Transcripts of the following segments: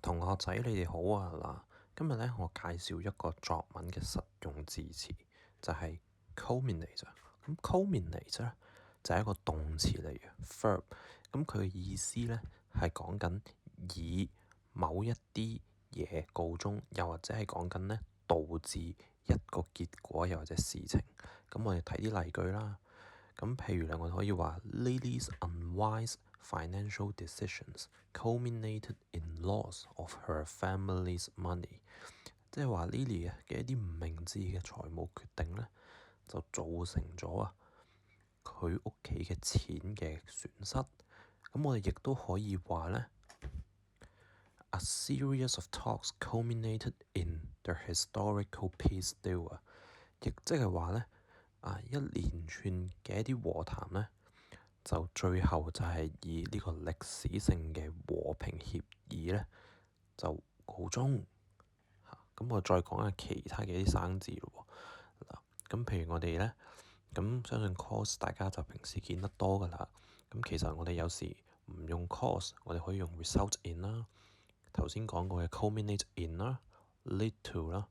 同學仔，你哋好啊！今日咧我介紹一個作文嘅實用字詞，就係 culminate。咁 culminate 咧就係一個動詞嚟嘅 verb。咁佢嘅意思咧係講緊以某一啲嘢告終，又或者係講緊咧導致一個結果，又或者事情。咁我哋睇啲例句啦。咁譬如咧，我哋可以話 Lily's unwise financial decisions culminated in loss of her family's money，即係話 Lily 嘅一啲唔明智嘅財務決定咧，就造成咗佢屋企嘅錢嘅損失。咁我哋亦都可以話咧，A series of talks culminated in the historical peace deal，亦即係話咧。一連串嘅一啲和談咧，就最後就係以呢個歷史性嘅和平協議咧，就告終。咁我再講下其他嘅一啲生字咯。咁譬如我哋咧，咁相信 cause 大家就平時見得多噶啦。咁其實我哋有時唔用 cause，我哋可以用 result in 啦。頭先講過嘅 culminate in 啦，lead to 啦。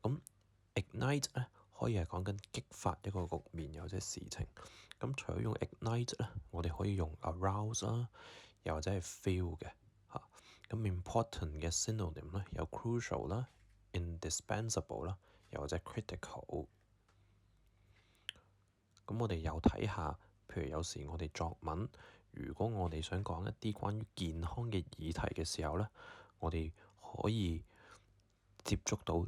咁 ignite 咧，可以係講緊激發一個局面又或者事情。咁除咗用 ignite 咧，我哋可以用 arouse 啦，又或者係 feel 嘅嚇。咁 important 嘅 synonym 咧，有 crucial 啦、indispensable 啦，又或者 critical。咁我哋又睇下，譬如有時我哋作文，如果我哋想講一啲關於健康嘅議題嘅時候咧，我哋可以接觸到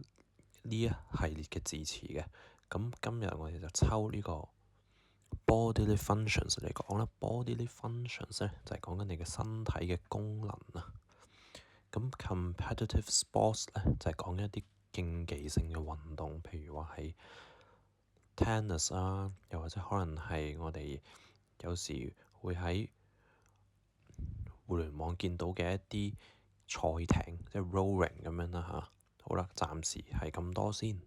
呢一系列嘅字詞嘅。咁今日我哋就抽呢個 bodily functions 嚟講啦。bodily functions 咧就係講緊你嘅身體嘅功能啊。咁 competitive sports 咧就係講緊一啲競技性嘅運動，譬如話係tennis 啊，又或者可能係我哋有時會喺互聯網見到嘅一啲賽艇，即係 rowing 咁樣啦嚇。好啦，暫時係咁多先。